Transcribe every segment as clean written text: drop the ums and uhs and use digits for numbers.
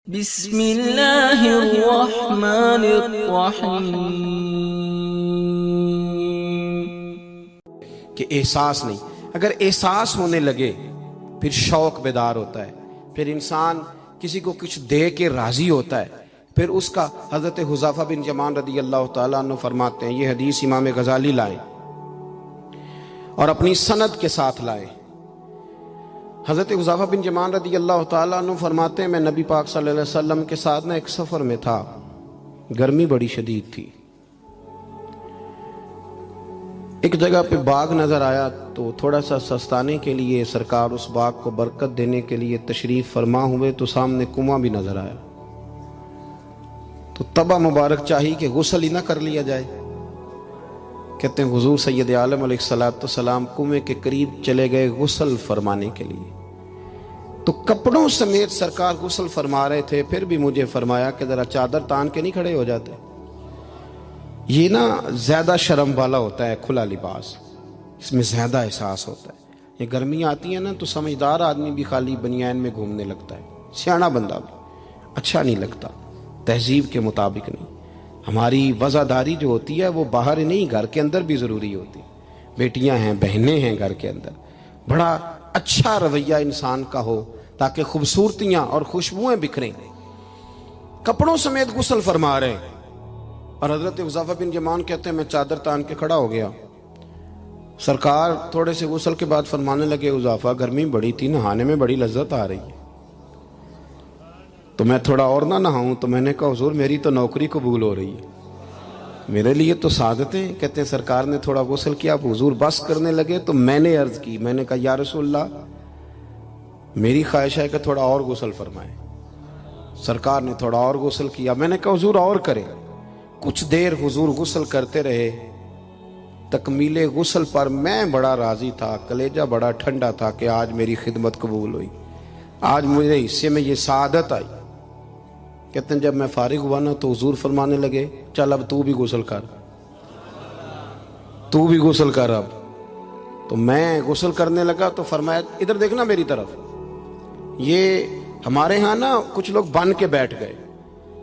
بسم اللہ الرحمن الرحیم کہ احساس نہیں، اگر احساس ہونے لگے پھر شوق بیدار ہوتا ہے، پھر انسان کسی کو کچھ دے کے راضی ہوتا ہے، پھر اس کا حضرت حذیفہ بن یمان رضی اللہ تعالیٰ عنہ فرماتے ہیں، یہ حدیث امام غزالی لائیں اور اپنی سند کے ساتھ لائیں۔ حضرت حذیفہ بن یمان رضی اللہ تعالیٰ عنہ فرماتے ہیں، میں نبی پاک صلی اللہ علیہ وسلم کے ساتھ ایک سفر میں تھا، گرمی بڑی شدید تھی، ایک جگہ پہ باغ نظر آیا تو تھوڑا سا سستانے کے لیے سرکار اس باغ کو برکت دینے کے لیے تشریف فرما ہوئے تو سامنے کنواں بھی نظر آیا، تو تبا مبارک چاہی کہ غسل ہی نہ کر لیا جائے۔ کہتے ہیں حضور سید عالم علیہ السلام کنویں کے قریب چلے گئے غسل فرمانے کے لیے، تو کپڑوں سمیت سرکار غسل فرما رہے تھے، پھر بھی مجھے فرمایا کہ ذرا چادر تان کے نہیں کھڑے ہو جاتے۔ یہ نا زیادہ شرم والا ہوتا ہے کھلا لباس، اس میں زیادہ احساس ہوتا ہے۔ یہ گرمیاں آتی ہیں نا تو سمجھدار آدمی بھی خالی بنیان میں گھومنے لگتا ہے، سیاںا بندہ بھی اچھا نہیں لگتا، تہذیب کے مطابق نہیں۔ ہماری وزاداری جو ہوتی ہے وہ باہر ہی نہیں، گھر کے اندر بھی ضروری ہوتی، بیٹیاں ہیں، بہنیں ہیں، گھر کے اندر بڑا اچھا رویہ انسان کا ہو تاکہ خوبصورتیاں اور خوشبوئیں بکھریں۔ کپڑوں سمیت غسل فرما رہے ہیں اور حضرت حذیفہ بن یمان کہتے ہیں میں چادر تان کے کھڑا ہو گیا، سرکار تھوڑے سے غسل کے بعد فرمانے لگے، حذیفہ گرمی بڑی تھی، نہانے میں بڑی لذت آ رہی ہے، تو میں تھوڑا اور نہ نہاؤں؟ تو میں نے کہا حضور میری تو نوکری قبول ہو رہی ہے، میرے لیے تو سعادتیں۔ کہتے ہیں سرکار نے تھوڑا غسل کیا، حضور بس کرنے لگے تو میں نے عرض کی، میں نے کہا یا رسول اللہ میری خواہش ہے کہ تھوڑا اور غسل فرمائیں۔ سرکار نے تھوڑا اور غسل کیا، میں نے کہا حضور اور کریں۔ کچھ دیر حضور غسل کرتے رہے، تکمیل غسل پر میں بڑا راضی تھا، کلیجہ بڑا ٹھنڈا تھا کہ آج میری خدمت قبول ہوئی، آج میرے حصے میں یہ سعادت آئی۔ کہتے ہیں جب میں فارغ ہوا نا تو حضور فرمانے لگے چل اب تو بھی غسل کر، تو بھی غسل کر اب۔ تو میں غسل کرنے لگا تو فرمایا ادھر دیکھنا میری طرف۔ یہ ہمارے ہاں نا کچھ لوگ بن کے بیٹھ گئے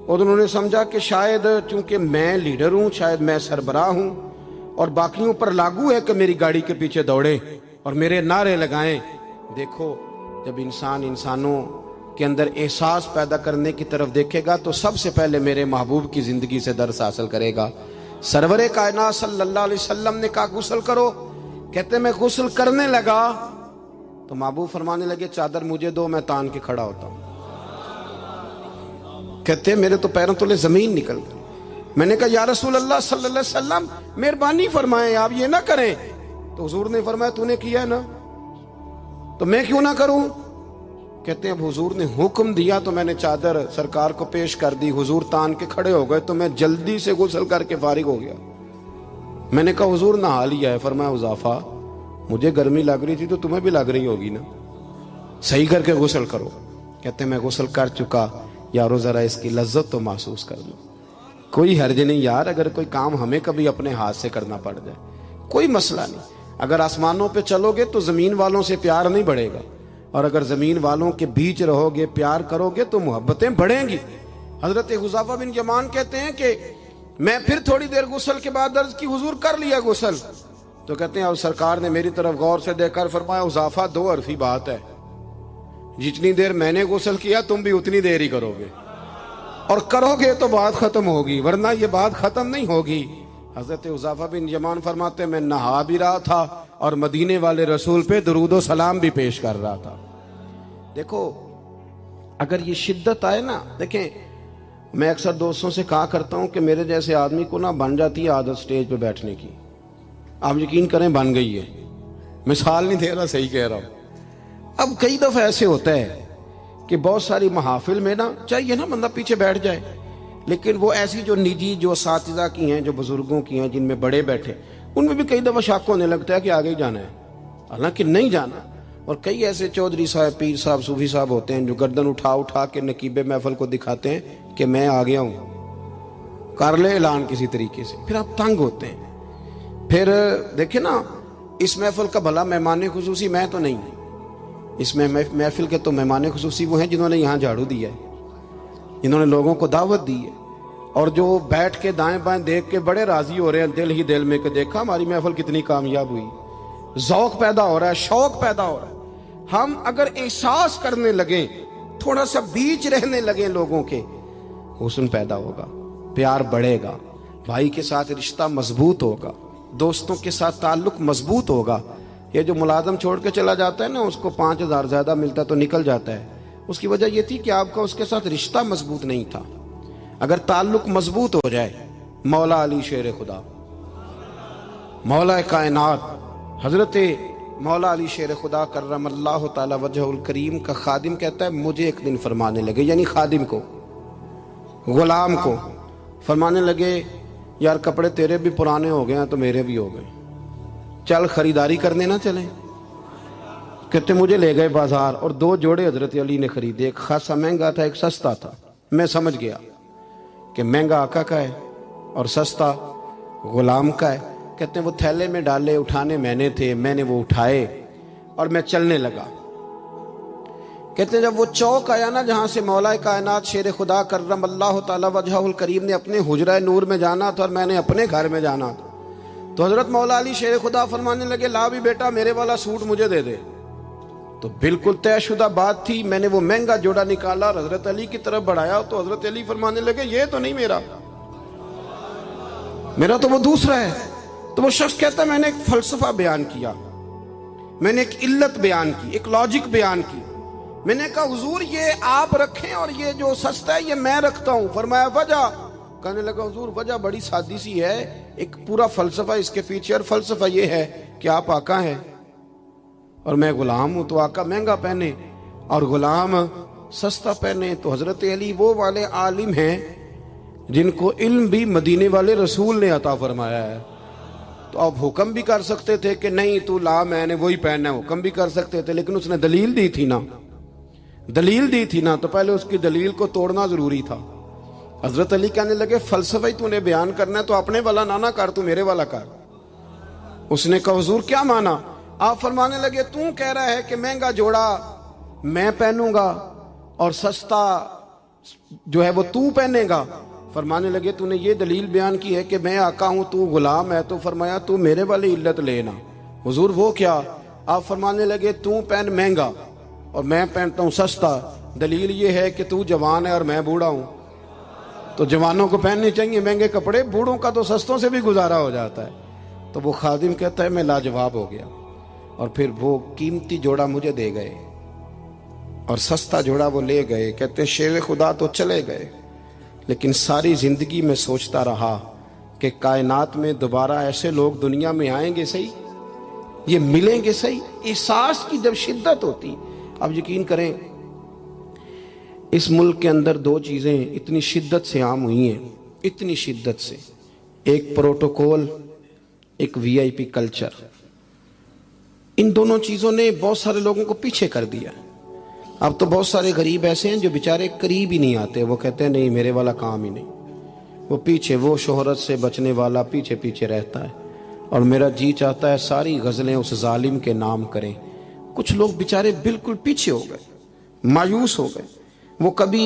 اور انہوں نے سمجھا کہ شاید چونکہ میں لیڈر ہوں، شاید میں سربراہ ہوں اور باقیوں پر لاگو ہے کہ میری گاڑی کے پیچھے دوڑیں اور میرے نعرے لگائیں۔ دیکھو جب انسان انسانوں کے اندر احساس پیدا کرنے کی طرف دیکھے گا تو سب سے پہلے میرے محبوب کی زندگی سے درس حاصل کرے گا۔ سرور کائنات صلی اللہ علیہ وسلم نے کہا غسل کرو، کہتے میں غسل کرنے لگا تو محبوب فرمانے لگے چادر مجھے دو، میں تان کے کھڑا ہوتا ہوں۔ کہتے میرے تو پیروں تلے زمین نکل گئی۔ میں نے کہا یا رسول اللہ صلی اللہ علیہ وسلم مہربانی فرمائیں آپ یہ نہ کریں۔ تو حضور نے فرمایا تو نے کیا ہے نا تو میں کیوں نہ کروں؟ کہتے ہیں اب حضور نے حکم دیا تو میں نے چادر سرکار کو پیش کر دی، حضور تان کے کھڑے ہو گئے تو میں جلدی سے غسل کر کے فارغ ہو گیا۔ میں نے کہا حضور نہا لیا ہے؟ فرمایا حذیفہ مجھے گرمی لگ رہی تھی تو تمہیں بھی لگ رہی ہوگی نا، صحیح کر کے غسل کرو۔ کہتے میں غسل کر چکا، یارو ذرا اس کی لذت تو محسوس کر لو۔ کوئی حرج نہیں یار، اگر کوئی کام ہمیں کبھی اپنے ہاتھ سے کرنا پڑ جائے کوئی مسئلہ نہیں۔ اگر آسمانوں پہ چلو گے تو زمین والوں سے پیار نہیں بڑھے گا، اور اگر زمین والوں کے بیچ رہو گے پیار کرو گے تو محبتیں بڑھیں گی۔ حضرت حذیفہ بن یمان کہتے ہیں کہ میں پھر تھوڑی دیر غسل کے بعد عرض کی حضور کر لیا غسل؟ تو کہتے ہیں اب سرکار نے میری طرف غور سے دیکھ کر فرمایا حذیفہ دو حرفی بات ہے، جتنی دیر میں نے غسل کیا تم بھی اتنی دیر ہی کرو گے، اور کرو گے تو بات ختم ہوگی ورنہ یہ بات ختم نہیں ہوگی۔ حضرت حذیفہ بن یمان فرماتے میں نہا بھی رہا تھا اور مدینے والے رسول پہ درود و سلام بھی پیش کر رہا تھا۔ دیکھو اگر یہ شدت آئے نا، دیکھیں میں اکثر دوستوں سے کہا کرتا ہوں کہ میرے جیسے آدمی کو نا بن جاتی ہے عادت سٹیج پہ بیٹھنے کی، آپ یقین کریں بن گئی ہے، مثال نہیں دے رہا صحیح کہہ رہا ہوں۔ اب کئی دفعہ ایسے ہوتا ہے کہ بہت ساری محافل میں نا چاہیے نا بندہ پیچھے بیٹھ جائے، لیکن وہ ایسی جو نجی جو اساتذہ کی ہیں، جو بزرگوں کی ہیں، جن میں بڑے بیٹھے، ان میں بھی کئی دفعہ شک ہونے لگتا ہے کہ آگے ہی جانا ہے، حالانکہ نہیں جانا۔ اور کئی ایسے چودھری صاحب، پیر صاحب، صوفی صاحب ہوتے ہیں جو گردن اٹھا اٹھا کے نقیب محفل کو دکھاتے ہیں کہ میں آ گیا ہوں، کر لے اعلان کسی طریقے سے، پھر آپ تنگ ہوتے ہیں۔ پھر دیکھیں نا اس محفل کا بھلا مہمان خصوصی میں تو نہیں، اس میں محفل کے تو مہمان خصوصی وہ ہیں جنہوں نے یہاں جھاڑو دیا ہے، جنہوں نے لوگوں کو دعوت دی ہے، اور جو بیٹھ کے دائیں بائیں دیکھ کے بڑے راضی ہو رہے ہیں دل ہی دل میں کہ دیکھا ہماری محفل کتنی کامیاب ہوئی، ذوق پیدا ہو رہا ہے، شوق پیدا ہو رہا ہے۔ ہم اگر احساس کرنے لگیں، تھوڑا سا بیچ رہنے لگیں لوگوں کے، حسن پیدا ہوگا، پیار بڑھے گا، بھائی کے ساتھ رشتہ مضبوط ہوگا، دوستوں کے ساتھ تعلق مضبوط ہوگا۔ یہ جو ملازم چھوڑ کے چلا جاتا ہے نا، اس کو 5,000 زیادہ ملتا تو نکل جاتا ہے، اس کی وجہ یہ تھی کہ آپ کا اس کے ساتھ رشتہ مضبوط نہیں تھا۔ اگر تعلق مضبوط ہو جائے، مولا علی شیر خدا، مولا کائنات حضرت مولا علی شیر خدا کرم اللہ تعالی وجہ الکریم کا خادم کہتا ہے مجھے ایک دن فرمانے لگے، یعنی خادم کو، غلام کو فرمانے لگے یار کپڑے تیرے بھی پرانے ہو گئے ہیں تو میرے بھی ہو گئے، چل خریداری کرنے نہ چلیں۔ کہتے مجھے لے گئے بازار اور 2 جوڑے حضرت علی نے خریدے، ایک خاصا مہنگا تھا ایک سستا تھا۔ میں سمجھ گیا کہ مہنگا آقا کا ہے اور سستا غلام کا ہے۔ کہتے ہیں وہ تھیلے میں ڈالے، اٹھانے میں نے تھے، میں نے وہ اٹھائے اور میں چلنے لگا۔ کہتے ہیں جب وہ چوک آیا نا جہاں سے مولا کائنات شیر خدا کرم اللہ تعالی وجہ الکریم نے اپنے حجرہ نور میں جانا تھا اور میں نے اپنے گھر میں جانا تھا، تو حضرت مولا علی شیر خدا فرمانے لگے لا بھی بیٹا میرے والا سوٹ مجھے دے دے۔ تو بالکل طے شدہ بات تھی، میں نے وہ مہنگا جوڑا نکالا اور حضرت علی کی طرف بڑھایا تو حضرت علی فرمانے لگے یہ تو نہیں میرا تو وہ دوسرا ہے۔ تو وہ شخص کہتا ہے میں نے ایک فلسفہ بیان کیا، میں نے ایک علت بیان کی، ایک لاجک بیان کی۔ میں نے کہا حضور یہ آپ رکھیں اور یہ جو سستا ہے یہ میں رکھتا ہوں۔ فرمایا وجہ؟ کہنے لگا حضور وجہ بڑی سادی سی ہے، ایک پورا فلسفہ اس کے پیچھے، اور فلسفہ یہ ہے کہ آپ آقا ہیں اور میں غلام ہوں، تو آقا مہنگا پہنے اور غلام سستا پہنے۔ تو حضرت علی وہ والے عالم ہیں جن کو علم بھی مدینے والے رسول نے عطا فرمایا ہے، تو آپ حکم بھی کر سکتے تھے کہ نہیں تو لا میں نے وہی پہننا ہے، حکم بھی کر سکتے تھے، لیکن اس نے دلیل دی تھی نا، دلیل دی تھی نا، تو پہلے اس کی دلیل کو توڑنا ضروری تھا۔ حضرت علی کہنے لگے فلسفہ ہی تو نے بیان کرنا ہے تو اپنے والا نہ کر، تو میرے والا کر۔ اس نے کہا حضور کیا مانا؟ آپ فرمانے لگے تو کہہ رہا ہے کہ مہنگا جوڑا میں پہنوں گا اور سستا جو ہے وہ تو پہنے گا۔ فرمانے لگے تو نے یہ دلیل بیان کی ہے کہ میں آقا ہوں تو غلام ہے، تو فرمایا تو میرے والی علت لینا۔ حضور وہ کیا؟ آپ فرمانے لگے تو پہن مہنگا اور میں پہنتا ہوں سستا، دلیل یہ ہے کہ تو جوان ہے اور میں بوڑھا ہوں، تو جوانوں کو پہننے چاہیے مہنگے کپڑے، بوڑھوں کا تو سستوں سے بھی گزارا ہو جاتا ہے۔ تو وہ خادم کہتا ہے میں لاجواب ہو گیا، اور پھر وہ قیمتی جوڑا مجھے دے گئے اور سستا جوڑا وہ لے گئے۔ کہتے ہیں شیر خدا تو چلے گئے، لیکن ساری زندگی میں سوچتا رہا کہ کائنات میں دوبارہ ایسے لوگ دنیا میں آئیں گے صحیح، یہ ملیں گے صحیح۔ احساس کی جب شدت ہوتی، اب یقین کریں اس ملک کے اندر 2 چیزیں اتنی شدت سے عام ہوئی ہیں، اتنی شدت سے، ایک پروٹوکول، ایک VIP کلچر۔ ان دونوں چیزوں نے بہت سارے لوگوں کو پیچھے کر دیا۔ اب تو بہت سارے غریب ایسے ہیں جو بیچارے قریب ہی نہیں آتے، وہ کہتے ہیں نہیں میرے والا کام ہی نہیں، وہ پیچھے، وہ شہرت سے بچنے والا پیچھے پیچھے رہتا ہے، اور میرا جی چاہتا ہے ساری غزلیں اس ظالم کے نام کریں۔ کچھ لوگ بیچارے بالکل پیچھے ہو گئے، مایوس ہو گئے۔ وہ کبھی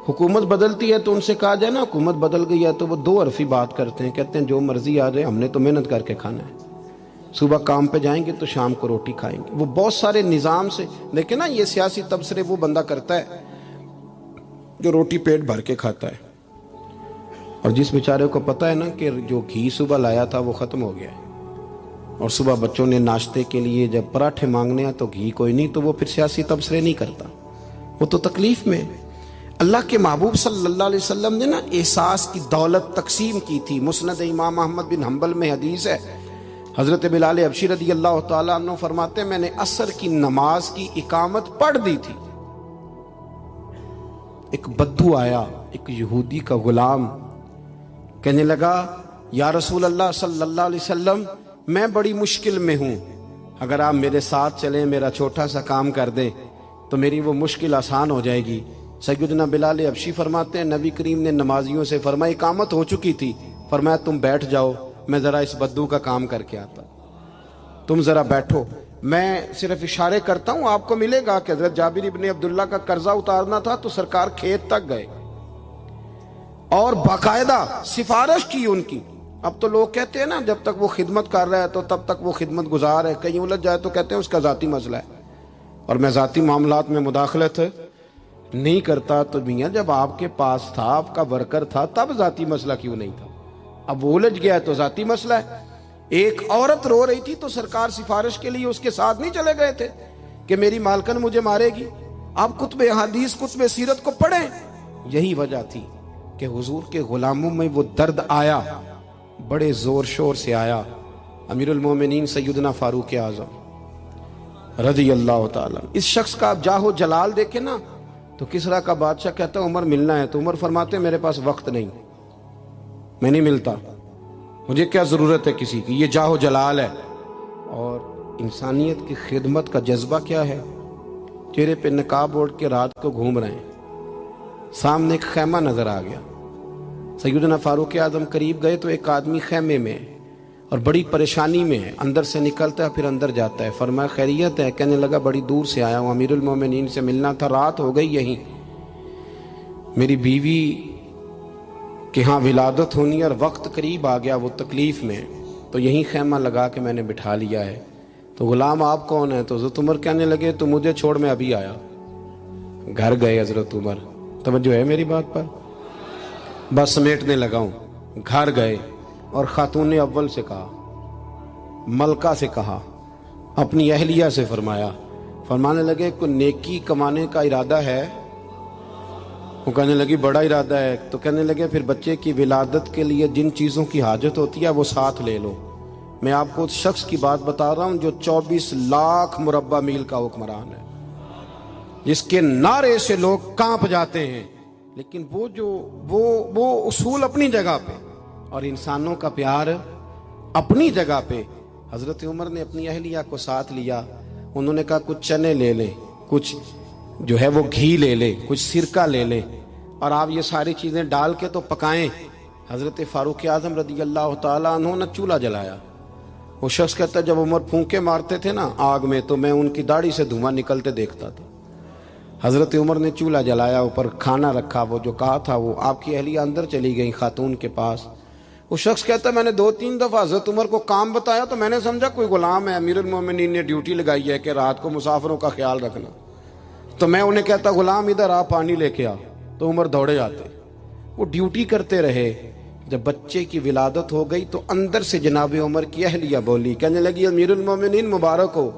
حکومت بدلتی ہے تو ان سے کہا جائے نا حکومت بدل گئی ہے، تو وہ 2 حرفی بات کرتے ہیں، کہتے ہیں جو مرضی آ جائے ہم نے تو محنت کر کے کھانا ہے، صبح کام پہ جائیں گے تو شام کو روٹی کھائیں گے۔ وہ بہت سارے نظام سے دیکھیں نا، یہ سیاسی تبصرے وہ بندہ کرتا ہے جو روٹی پیٹ بھر کے کھاتا ہے، اور جس بیچارے کو پتہ ہے نا کہ جو گھی صبح لایا تھا وہ ختم ہو گیا ہے، اور صبح بچوں نے ناشتے کے لیے جب پراٹھے مانگنے ہیں تو گھی کوئی نہیں، تو وہ پھر سیاسی تبصرے نہیں کرتا، وہ تو تکلیف میں۔ اللہ کے محبوب صلی اللہ علیہ وسلم نے نا احساس کی دولت تقسیم کی تھی۔ مسند امام احمد بن حنبل میں حدیث ہے، حضرت بلال حبشی رضی اللہ تعالیٰ عنہ فرماتے ہیں میں نے عصر کی نماز کی اقامت پڑھ دی تھی، ایک بدو آیا، ایک یہودی کا غلام، کہنے لگا یا رسول اللہ صلی اللہ علیہ وسلم میں بڑی مشکل میں ہوں، اگر آپ میرے ساتھ چلیں، میرا چھوٹا سا کام کر دیں تو میری وہ مشکل آسان ہو جائے گی۔ سیدنا بلال حبشی فرماتے ہیں نبی کریم نے نمازیوں سے فرمایا اقامت ہو چکی تھی، فرمایا تم بیٹھ جاؤ، میں ذرا اس بدو کا کام کر کے آتا، تم ذرا بیٹھو، میں صرف اشارے کرتا ہوں، آپ کو ملے گا کہ حضرت جابر ابن عبداللہ کا قرضہ اتارنا تھا تو سرکار کھیت تک گئے، اور باقاعدہ سفارش کی ان کی. اب تو لوگ کہتے ہیں نا جب تک وہ خدمت کر رہا ہے تو تب تک وہ خدمت گزار ہے، کہیں الجھ جائے تو کہتے ہیں اس کا ذاتی مسئلہ ہے. اور میں ذاتی معاملات میں مداخلت نہیں کرتا. تو میاں جب آپ کے پاس تھا، آپ کا ورکر تھا، تب ذاتی مسئلہ کیوں نہیں تھا؟ اب وہ الجھ گیا ہے تو ذاتی مسئلہ ہے. ایک عورت رو رہی تھی تو سرکار سفارش کے لیے اس کے ساتھ نہیں چلے گئے تھے کہ میری مالکن مجھے مارے گی؟ آپ کتب حدیث، کتب سیرت کو پڑھیں. یہی وجہ تھی کہ حضور کے غلاموں میں وہ درد آیا، بڑے زور شور سے آیا. امیر المومنین سیدنا فاروق اعظم رضی اللہ تعالیٰ، اس شخص کا آپ جاہ و جلال دیکھیں نا تو کسرا کا بادشاہ کہتا ہے عمر ملنا ہے، تو عمر فرماتے ہیں میرے پاس وقت نہیں، میں نہیں ملتا، مجھے کیا ضرورت ہے کسی کی، یہ جاہ و جلال ہے. اور انسانیت کی خدمت کا جذبہ کیا ہے؟ چہرے پہ نقاب اوڑھ کے رات کو گھوم رہے ہیں، سامنے ایک خیمہ نظر آ گیا. سیدنا فاروق اعظم قریب گئے تو ایک آدمی خیمے میں ہے اور بڑی پریشانی میں ہے، اندر سے نکلتا ہے پھر اندر جاتا ہے. فرمایا خیریت ہے؟ کہنے لگا بڑی دور سے آیا ہوں، امیر المومنین سے ملنا تھا، رات ہو گئی یہیں، میری بیوی کہ ہاں ولادت ہونی ہے اور وقت قریب آ گیا، وہ تکلیف میں، تو یہیں خیمہ لگا کے میں نے بٹھا لیا ہے. تو غلام آپ کون ہیں؟ تو حضرت عمر کہنے لگے تو مجھے چھوڑ میں ابھی آیا. گھر گئے حضرت عمر، توجہ ہے میری بات پر؟ بس سمیٹنے لگا ہوں. گھر گئے اور خاتون اول سے کہا، ملکہ سے کہا، اپنی اہلیہ سے فرمایا. فرمانے لگے کوئی نیکی کمانے کا ارادہ ہے؟ وہ کہنے لگی بڑا ارادہ ہے. تو کہنے لگے پھر بچے کی ولادت کے لیے جن چیزوں کی حاجت ہوتی ہے وہ ساتھ لے لو. میں آپ کو اس شخص کی بات بتا رہا ہوں جو 24 لاکھ مربع میل کا حکمران ہے، جس کے نعرے سے لوگ کانپ جاتے ہیں، لیکن وہ اصول اپنی جگہ پہ اور انسانوں کا پیار اپنی جگہ پہ. حضرت عمر نے اپنی اہلیہ کو ساتھ لیا. انہوں نے کہا کچھ چنے لے لیں، کچھ جو ہے وہ گھی لے لیں، کچھ سرکہ لے لیں، اور آپ یہ ساری چیزیں ڈال کے تو پکائیں. حضرت فاروق اعظم رضی اللہ تعالیٰ عنہ نے چولہا جلایا. وہ شخص کہتا ہے جب عمر پھونکے مارتے تھے نا آگ میں تو میں ان کی داڑھی سے دھواں نکلتے دیکھتا تھا. حضرت عمر نے چولہا جلایا، اوپر کھانا رکھا، وہ جو کہا تھا وہ آپ کی اہلیہ اندر چلی گئی خاتون کے پاس. وہ شخص کہتا ہے میں نے 2-3 دفعہ حضرت عمر کو کام بتایا تو میں نے سمجھا کوئی غلام ہے، امیر المومنین نے ڈیوٹی لگائی ہے کہ رات کو مسافروں کا خیال رکھنا. تو میں انہیں کہتا غلام ادھر آ پانی لے کے آ، تو عمر دوڑے جاتے. وہ ڈیوٹی کرتے رہے. جب بچے کی ولادت ہو گئی تو اندر سے جناب عمر کی اہلیہ بولی، کہنے لگی امیر المومنین مبارک ہو،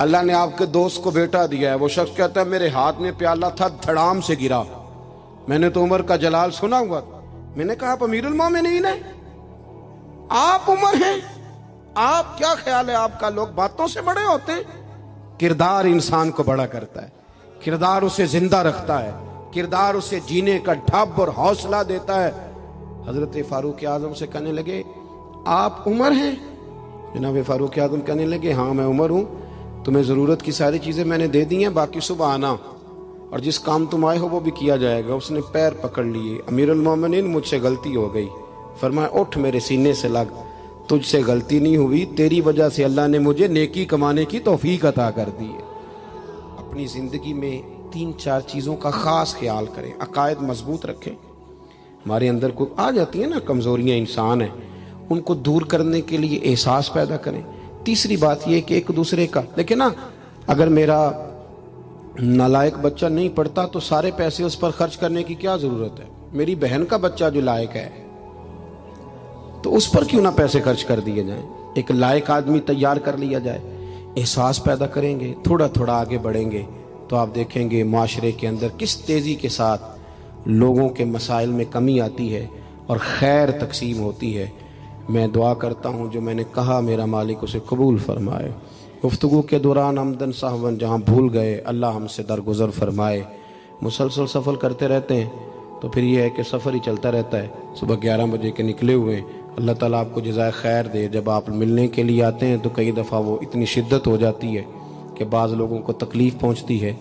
اللہ نے آپ کے دوست کو بیٹا دیا ہے. وہ شخص کہتا ہے میرے ہاتھ میں پیالہ تھا، دھڑام سے گرا، میں نے تو عمر کا جلال سنا ہوا تھا. میں نے کہا آپ امیر المومنین ہیں، آپ عمر ہیں، آپ کیا خیال ہے آپ کا؟ لوگ باتوں سے بڑے ہوتے ہیں. کردار انسان کو بڑا کرتا ہے، کردار اسے زندہ رکھتا ہے، کردار اسے جینے کا ڈھب اور حوصلہ دیتا ہے. حضرت فاروق اعظم سے کہنے لگے آپ عمر ہیں؟ جناب فاروق اعظم کہنے لگے ہاں میں عمر ہوں، تمہیں ضرورت کی ساری چیزیں میں نے دے دی ہیں، باقی صبح آنا اور جس کام تم آئے ہو وہ بھی کیا جائے گا. اس نے پیر پکڑ لیے. امیر المومنین مجھ سے غلطی ہو گئی. فرمایا اٹھ میرے سینے سے لگ، تجھ سے غلطی نہیں ہوئی، تیری وجہ سے اللہ نے مجھے نیکی کمانے کی توفیق عطا کر دی ہے. اپنی زندگی میں 3-4 چیزوں کا خاص خیال کریں. عقائد مضبوط رکھیں. ہمارے اندر کو آ جاتی ہیں نا کمزوریاں، انسان ہیں، ان کو دور کرنے کے لیے احساس پیدا کریں. تیسری بات یہ کہ ایک دوسرے کا دیکھیں نا، اگر میرا نالائق بچہ نہیں پڑھتا تو سارے پیسے اس پر خرچ کرنے کی کیا ضرورت ہے؟ میری بہن کا بچہ جو لائق ہے تو اس پر کیوں نہ پیسے خرچ کر دیے جائیں، ایک لائق آدمی تیار کر لیا جائے. احساس پیدا کریں گے، تھوڑا تھوڑا آگے بڑھیں گے تو آپ دیکھیں گے معاشرے کے اندر کس تیزی کے ساتھ لوگوں کے مسائل میں کمی آتی ہے اور خیر تقسیم ہوتی ہے. میں دعا کرتا ہوں جو میں نے کہا میرا مالک اسے قبول فرمائے. گفتگو کے دوران عمدن سہون جہاں بھول گئے اللہ ہم سے درگزر فرمائے. مسلسل سفر کرتے رہتے ہیں تو پھر یہ ہے کہ سفر ہی چلتا رہتا ہے. صبح 11 بجے کے نکلے ہوئے ہیں. اللہ تعالیٰ آپ کو جزائے خیر دے. جب آپ ملنے کے لیے آتے ہیں تو کئی دفعہ وہ اتنی شدت ہو جاتی ہے کہ بعض لوگوں کو تکلیف پہنچتی ہے.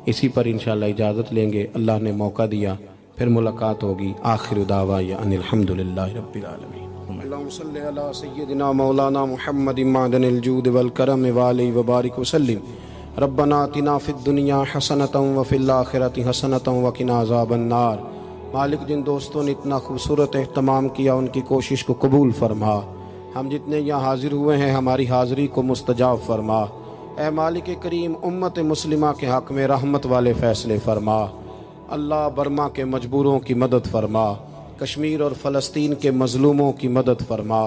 اسی پر انشاءاللہ اجازت لیں گے. اللہ نے موقع دیا پھر ملاقات ہوگی. آخر دعوانا ان الحمدللہ رب العالمین. اللہم صلی علی سیدنا مولانا محمد معدن الجود والکرم وآلہ وبارک وسلم. ربنا آتنا فی الدنیا حسنۃ وفی الآخرۃ حسنۃ وقنا عذاب النار. مالک جن دوستوں نے اتنا خوبصورت اہتمام کیا ان کی کوشش کو قبول فرما، ہم جتنے یہاں حاضر ہوئے ہیں ہماری حاضری کو مستجاب فرما۔ اے مالک کریم امت مسلمہ کے حق میں رحمت والے فیصلے فرما۔ اللہ برما کے مجبوروں کی مدد فرما، کشمیر اور فلسطین کے مظلوموں کی مدد فرما۔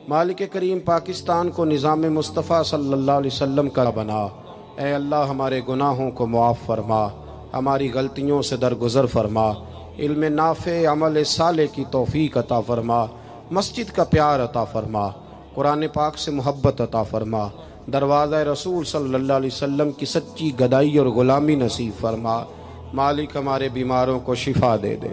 مالک کریم پاکستان کو نظام مصطفیٰ صلی اللہ علیہ وسلم کا بنا۔ اے اللہ ہمارے گناہوں کو معاف فرما، ہماری غلطیوں سے درگزر فرما، علم نافع عمل صالح کی توفیق عطا فرما، مسجد کا پیار عطا فرما، قرآن پاک سے محبت عطا فرما، دروازہ رسول صلی اللہ علیہ وسلم کی سچی گدائی اور غلامی نصیب فرما۔ مالک ہمارے بیماروں کو شفا دے دے،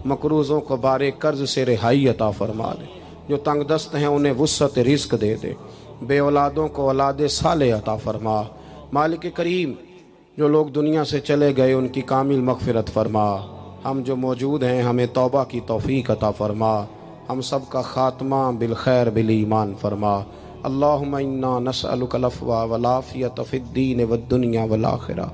مقروضوں کو بارے قرض سے رہائی عطا فرما دے، جو تنگ دست ہیں انہیں وسعت رزق دے دے، بے اولادوں کو اولاد صالح عطا فرما۔ مالک کریم جو لوگ دنیا سے چلے گئے ان کی کامل مغفرت فرما، ہم جو موجود ہیں ہمیں توبہ کی توفیق عطا فرما، ہم سب کا خاتمہ بالخیر بالایمان فرما۔ اللہم انا نسألک العفو والعافیۃ فی الدین والدنیا والآخرہ،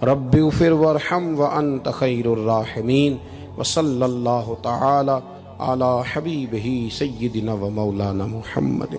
رب اغفر وارحم وانت خیر الراحمین، وصلی اللہ تعالی علی حبیبہ سیدنا و مولانا محمد۔